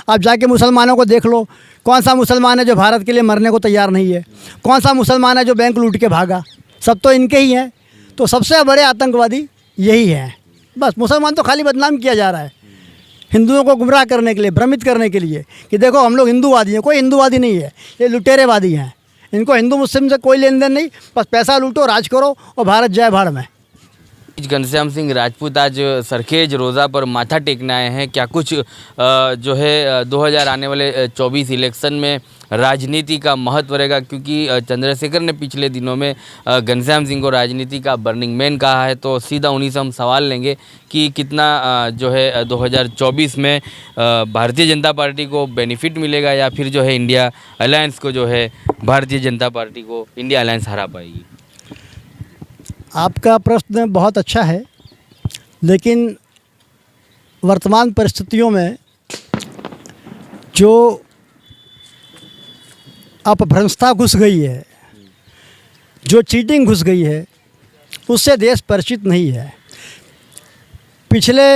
आप जाके मुसलमानों को देख लो, कौन सा मुसलमान है जो भारत के लिए मरने को तैयार नहीं है? कौन सा मुसलमान है जो बैंक लूट के भागा? सब तो इनके ही हैं। तो सबसे बड़े आतंकवादी यही हैं। बस मुसलमान तो खाली बदनाम किया जा रहा है हिंदुओं को गुमराह करने के लिए, भ्रमित करने के लिए कि देखो हम लोग हिंदूवादी हैं। कोई हिंदूवादी नहीं है, ये लुटेरेवादी हैं। इनको हिंदू मुस्लिम से कोई लेन देन नहीं, बस पैसा लूटो, राज करो और भारत जय भाड़ में। घनश्याम सिंह राजपूत आज सरखेज रोज़ा पर माथा टेकने आए हैं। क्या कुछ जो है 2000 आने वाले 24 इलेक्शन में राजनीति का महत्व रहेगा? क्योंकि चंद्रशेखर ने पिछले दिनों में घनश्याम सिंह को राजनीति का बर्निंग मैन कहा है। तो सीधा उन्हीं से हम सवाल लेंगे कि कितना जो है 2024 में भारतीय जनता पार्टी को बेनिफिट मिलेगा या फिर जो है इंडिया अलायंस को जो है भारतीय जनता पार्टी को इंडिया अलायंस हरा पाएगी। आपका प्रश्न बहुत अच्छा है, लेकिन वर्तमान परिस्थितियों में जो अपभ्रंशता घुस गई है, जो चीटिंग घुस गई है, उससे देश परिचित नहीं है। पिछले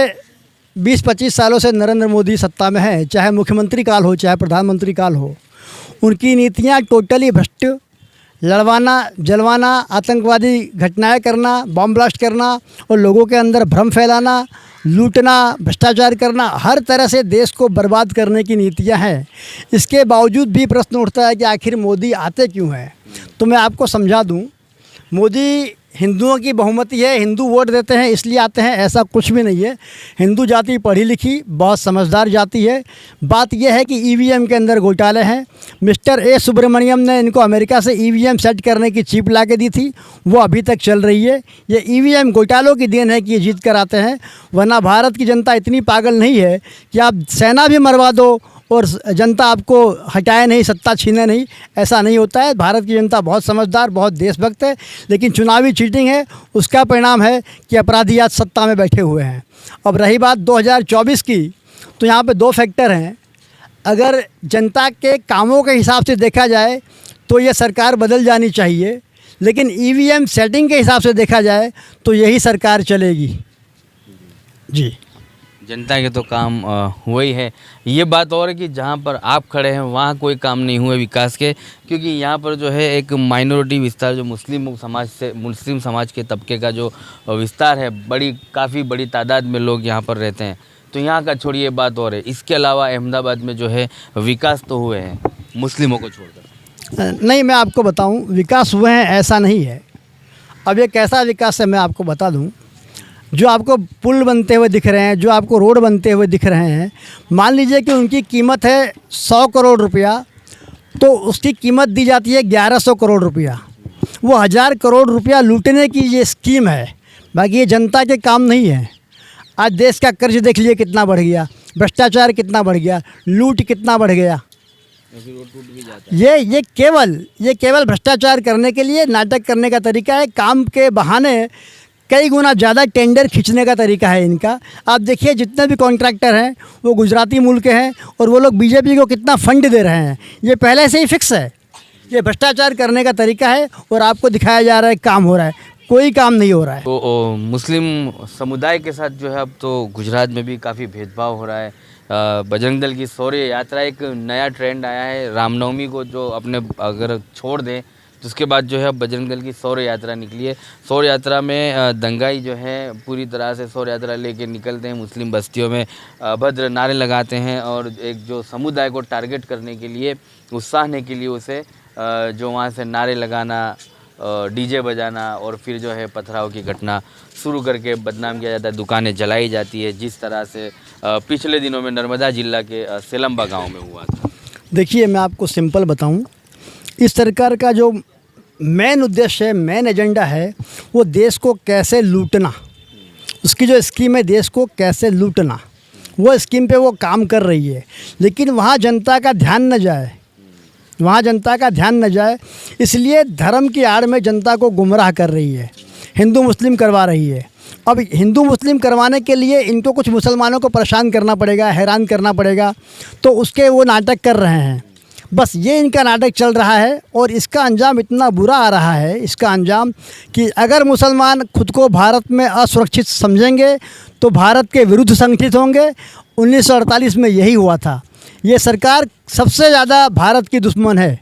20-25 सालों से नरेंद्र मोदी सत्ता में है, चाहे मुख्यमंत्री काल हो चाहे प्रधानमंत्री काल हो, उनकी नीतियां टोटली भ्रष्ट, लड़वाना, जलवाना, आतंकवादी घटनाएं करना, बॉम्ब ब्लास्ट करना और लोगों के अंदर भ्रम फैलाना, लूटना, भ्रष्टाचार करना, हर तरह से देश को बर्बाद करने की नीतियां हैं। इसके बावजूद भी प्रश्न उठता है कि आखिर मोदी आते क्यों हैं? तो मैं आपको समझा दूं, मोदी हिंदुओं की बहुमति है, हिंदू वोट देते हैं इसलिए आते हैं, ऐसा कुछ भी नहीं है। हिंदू जाति पढ़ी लिखी, बहुत समझदार जाति है। बात यह है कि ईवीएम के अंदर घोटाले हैं। मिस्टर ए सुब्रमण्यम ने इनको अमेरिका से ईवीएम सेट करने की चिप ला के दी थी, वो अभी तक चल रही है। ये ईवीएम घोटालों की देन है कि ये जीत कर आते हैं, वरना भारत की जनता इतनी पागल नहीं है कि आप सेना भी मरवा दो और जनता आपको हटाए नहीं, सत्ता छीने नहीं, ऐसा नहीं होता है। भारत की जनता बहुत समझदार, बहुत देशभक्त है, लेकिन चुनावी चीटिंग है, उसका परिणाम है कि अपराधी आज सत्ता में बैठे हुए हैं। अब रही बात 2024 की, तो यहाँ पे 2 फैक्टर हैं। अगर जनता के कामों के हिसाब से देखा जाए तो ये सरकार बदल जानी चाहिए, लेकिन ईवीएम सेटिंग के हिसाब से देखा जाए तो यही सरकार चलेगी। जी, जनता के तो काम वही है। ये बात और है कि जहाँ पर आप खड़े हैं वहाँ कोई काम नहीं हुए विकास के, क्योंकि यहाँ पर जो है एक माइनॉरिटी विस्तार, जो मुस्लिम समाज के तबके का जो विस्तार है, काफ़ी बड़ी तादाद में लोग यहाँ पर रहते हैं। तो यहाँ का छोड़िए, बात और है। इसके अलावा अहमदाबाद में जो है विकास तो हुए हैं मुस्लिमों को छोड़कर। नहीं, मैं आपको बताऊँ, विकास हुए हैं ऐसा नहीं है। अब ये कैसा विकास है मैं आपको बता दूँ। जो आपको पुल बनते हुए दिख रहे हैं, जो आपको रोड बनते हुए दिख रहे हैं, मान लीजिए कि उनकी कीमत है 100 करोड़ रुपया, तो उसकी कीमत दी जाती है 1100 करोड़ रुपया। वो 1000 करोड़ रुपया लूटने की ये स्कीम है, बाकी ये जनता के काम नहीं है। आज देश का कर्ज देख लीजिए कितना बढ़ गया, भ्रष्टाचार कितना बढ़ गया, लूट कितना बढ़ गया। ये केवल भ्रष्टाचार करने के लिए नाटक करने का तरीका है। काम के बहाने कई गुना ज़्यादा टेंडर खींचने का तरीका है इनका। आप देखिए, जितने भी कॉन्ट्रैक्टर हैं वो गुजराती मूल के हैं और वो लोग बीजेपी को कितना फंड दे रहे हैं, ये पहले से ही फिक्स है। ये भ्रष्टाचार करने का तरीका है और आपको दिखाया जा रहा है काम हो रहा है, कोई काम नहीं हो रहा है। तो मुस्लिम समुदाय के साथ जो है अब तो गुजरात में भी काफ़ी भेदभाव हो रहा है। बजरंग दल की शौर्य यात्रा, एक नया ट्रेंड आया है। रामनवमी को जो अपने अगर छोड़ दें तो उसके बाद जो है बजरंग दल की शौर्य यात्रा निकली है। शौर्य यात्रा में दंगाई जो है पूरी तरह से शौर्य यात्रा लेके निकलते हैं, मुस्लिम बस्तियों में अभद्र नारे लगाते हैं और एक जो समुदाय को टारगेट करने के लिए, उकसाने के लिए उसे जो वहाँ से नारे लगाना, डीजे बजाना और फिर जो है पथराव की घटना शुरू करके बदनाम किया जाता है, दुकानें जलाई जाती है, जिस तरह से पिछले दिनों में नर्मदा जिला के सेलम्बा गाँव में हुआ था। देखिए, मैं आपको सिंपल बताऊँ, इस सरकार का जो मेन उद्देश्य है, मेन एजेंडा है, वो देश को कैसे लूटना, उसकी जो स्कीम है देश को कैसे लूटना, वो स्कीम पे वो काम कर रही है। लेकिन वहाँ जनता का ध्यान न जाए, इसलिए धर्म की आड़ में जनता को गुमराह कर रही है, हिंदू मुस्लिम करवा रही है। अब हिंदू मुस्लिम करवाने के लिए इनको कुछ मुसलमानों को परेशान करना पड़ेगा, हैरान करना पड़ेगा, तो उसके वो नाटक कर रहे हैं। बस ये इनका नाटक चल रहा है और इसका अंजाम इतना बुरा आ रहा है, इसका अंजाम कि अगर मुसलमान खुद को भारत में असुरक्षित समझेंगे तो भारत के विरुद्ध संगठित होंगे 1948 में यही हुआ था। ये सरकार सबसे ज़्यादा भारत की दुश्मन है,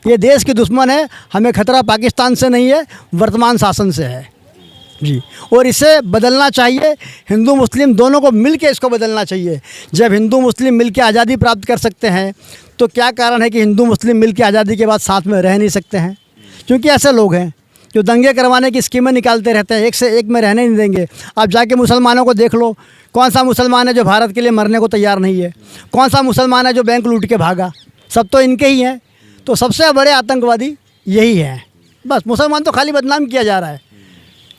ये देश की दुश्मन है। हमें खतरा पाकिस्तान से नहीं है, वर्तमान शासन से है जी। और इसे बदलना चाहिए, हिंदू मुस्लिम दोनों को मिल के इसको बदलना चाहिए। जब हिंदू मुस्लिम मिल के आज़ादी प्राप्त कर सकते हैं तो क्या कारण है कि हिंदू मुस्लिम मिल के आज़ादी के बाद साथ में रह नहीं सकते हैं? क्योंकि ऐसे लोग हैं जो दंगे करवाने की स्कीमें निकालते रहते हैं, एक से एक में रहने नहीं देंगे। आप जाके मुसलमानों को देख लो, कौन सा मुसलमान है जो भारत के लिए मरने को तैयार नहीं है? कौन सा मुसलमान है जो बैंक लूट के भागा? सब तो इनके ही हैं। तो सबसे बड़े आतंकवादी यही हैं। बस मुसलमान तो खाली बदनाम किया जा रहा है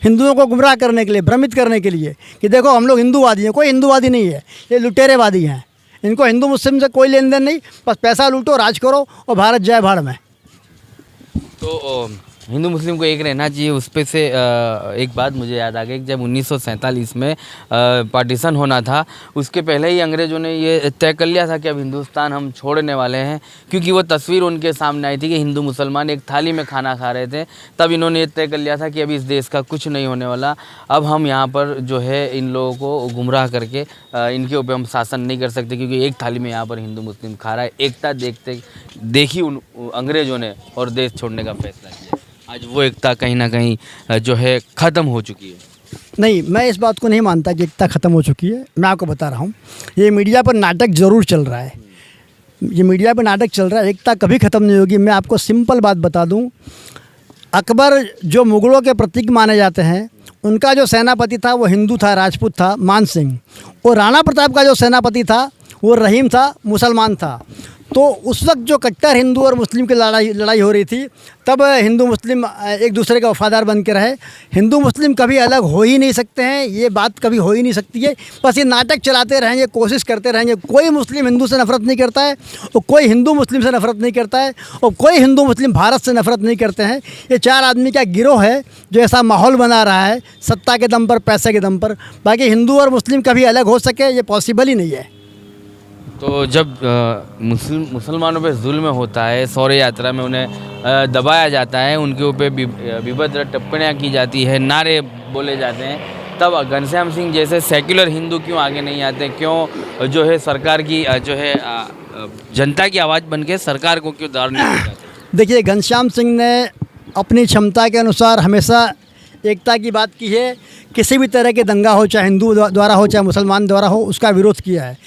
हिंदुओं को गुमराह करने के लिए, भ्रमित करने के लिए कि देखो हम लोग हिंदूवादी हैं। कोई हिंदूवादी नहीं है, ये लुटेरेवादी हैं। इनको हिंदू मुस्लिम से कोई लेन देन नहीं, बस पैसा लूटो, राज करो और भारत जय भाड़ में। तो हिंदू मुस्लिम को एक रहना चाहिए, उस पे से एक बात मुझे याद आ गई कि जब 1947 में पार्टीशन होना था, उसके पहले ही अंग्रेज़ों ने ये तय कर लिया था कि अब हिंदुस्तान हम छोड़ने वाले हैं, क्योंकि वो तस्वीर उनके सामने आई थी कि हिंदू मुसलमान एक थाली में खाना खा रहे थे। तब इन्होंने ये तय कर लिया था कि अभी इस देश का कुछ नहीं होने वाला, अब हम यहाँ पर जो है इन लोगों को गुमराह करके इनके ऊपर हम शासन नहीं कर सकते, क्योंकि एक थाली में यहाँ पर हिंदू मुस्लिम खा रहा है। एकता देखी उन अंग्रेज़ों ने और देश छोड़ने का फैसला किया। आज वो एकता कहीं ना कहीं जो है ख़त्म हो चुकी है। नहीं, मैं इस बात को नहीं मानता कि एकता ख़त्म हो चुकी है। मैं आपको बता रहा हूँ, ये मीडिया पर नाटक ज़रूर चल रहा है, ये मीडिया पर नाटक चल रहा है। एकता कभी ख़त्म नहीं होगी। मैं आपको सिंपल बात बता दूँ, अकबर जो मुग़लों के प्रतीक माने जाते हैं, उनका जो सेनापति था वो हिंदू था, राजपूत था, मान सिंह। और राणा प्रताप का जो सेनापति था वो रहीम था, मुसलमान था। तो उस वक्त जो कट्टर हिंदू और मुस्लिम की लड़ाई हो रही थी, तब हिंदू मुस्लिम एक दूसरे का वफादार बन के रहे। हिंदू मुस्लिम कभी अलग हो ही नहीं सकते हैं, ये बात कभी हो ही नहीं सकती है। बस ये नाटक चलाते रहेंगे, कोशिश करते रहेंगे। कोई मुस्लिम हिंदू से नफ़रत नहीं करता है और कोई हिंदू मुस्लिम से नफ़रत नहीं करता है और कोई हिंदू मुस्लिम भारत से नफ़रत नहीं करते हैं। ये चार आदमी का गिरोह है जो ऐसा माहौल बना रहा है सत्ता के दम पर, पैसे के दम पर। बाकी हिंदू और मुस्लिम कभी अलग हो सके ये पॉसिबल ही नहीं है। तो जब मुसलमानों पे जुल्म होता है, शौर्य यात्रा में उन्हें दबाया जाता है, उनके ऊपर विभद्र टिप्पणियाँ की जाती है, नारे बोले जाते हैं, तब घनश्याम सिंह जैसे सेक्युलर हिंदू क्यों आगे नहीं आते? क्यों जो है सरकार की जो है जनता की आवाज़ बन के सरकार को क्यों दार नहीं देते? देखिए, घनश्याम सिंह ने अपनी क्षमता के अनुसार हमेशा एकता की बात की है। किसी भी तरह के दंगा हो, चाहे हिंदू द्वारा हो चाहे मुसलमान द्वारा हो, उसका विरोध किया है।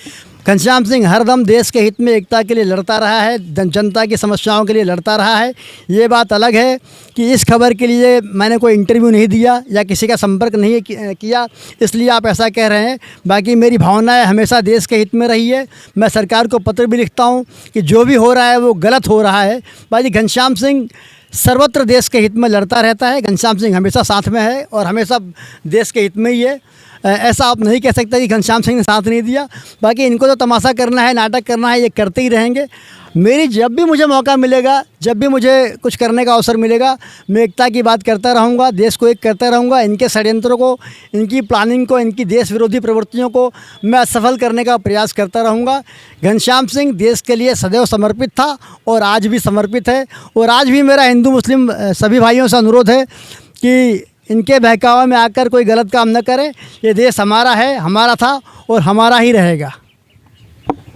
घनश्याम सिंह हरदम देश के हित में एकता के लिए लड़ता रहा है, जनता की समस्याओं के लिए लड़ता रहा है। ये बात अलग है कि इस खबर के लिए मैंने कोई इंटरव्यू नहीं दिया या किसी का संपर्क नहीं किया, इसलिए आप ऐसा कह रहे हैं। बाकी मेरी भावनाएं हमेशा देश के हित में रही है। मैं सरकार को पत्र भी लिखता हूँ कि जो भी हो रहा है वो गलत हो रहा है। बाकी घनश्याम सिंह सर्वत्र देश के हित में लड़ता रहता है। घनश्याम सिंह हमेशा साथ में है और हमेशा देश के हित में ही है। ऐसा आप नहीं कह सकते कि घनश्याम सिंह ने साथ नहीं दिया। बाकी इनको तो तमाशा करना है, नाटक करना है, ये करते ही रहेंगे। मेरी जब भी मुझे मौका मिलेगा, जब भी मुझे कुछ करने का अवसर मिलेगा, मैं एकता की बात करता रहूँगा, देश को एक करता रहूँगा। इनके षड्यंत्रों को, इनकी प्लानिंग को, इनकी देश विरोधी प्रवृत्तियों को मैं असफल करने का प्रयास करता रहूँगा। घनश्याम सिंह देश के लिए सदैव समर्पित था और आज भी समर्पित है। और आज भी मेरा हिंदू मुस्लिम सभी भाइयों से अनुरोध है कि इनके बहकावे में आकर कोई गलत काम न करें। ये देश हमारा है, हमारा था और हमारा ही रहेगा।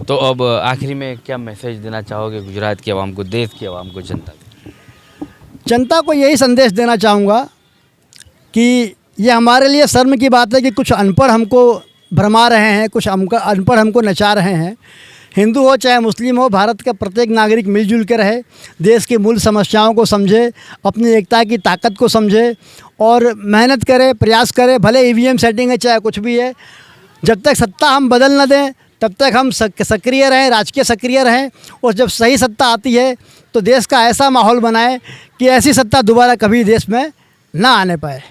तो अब आखिरी में क्या मैसेज देना चाहोगे गुजरात की आवाम को, देश की आवाम को, जनता को? जनता को यही संदेश देना चाहूँगा कि ये हमारे लिए शर्म की बात है कि कुछ अनपढ़ हमको भरमा रहे हैं, कुछ अनपढ़ हमको नचा रहे हैं। हिंदू हो चाहे मुस्लिम हो, भारत का प्रत्येक नागरिक मिलजुल के रहे, देश की मूल समस्याओं को समझे, अपनी एकता की ताकत को समझे और मेहनत करे, प्रयास करे। भले ईवीएम सेटिंग है, चाहे कुछ भी है, जब तक सत्ता हम बदल न दें तब तक हम सक्रिय रहें, राजकीय सक्रिय रहें। और जब सही सत्ता आती है तो देश का ऐसा माहौल बनाए कि ऐसी सत्ता दोबारा कभी देश में ना आने पाए।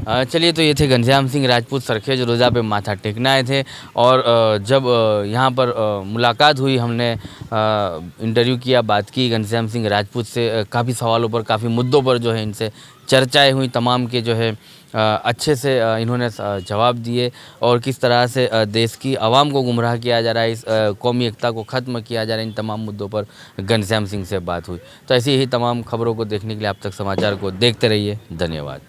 चलिए, तो ये थे घनश्याम सिंह राजपूत सरखेज रोज़ा पे माथा टेकने आए थे। और जब यहाँ पर मुलाकात हुई, हमने इंटरव्यू किया, बात की घनश्याम सिंह राजपूत से, काफ़ी सवालों पर, काफ़ी मुद्दों पर जो है इनसे चर्चाएं हुई, तमाम के जो है अच्छे से इन्होंने जवाब दिए और किस तरह से देश की आवाम को गुमराह किया जा रहा है, इस कौमी एकता को ख़त्म किया जा रहा है, इन तमाम मुद्दों पर घनश्याम सिंह से बात हुई। तो ऐसी ही तमाम खबरों को देखने के लिए आप तक समाचार को देखते रहिए। धन्यवाद।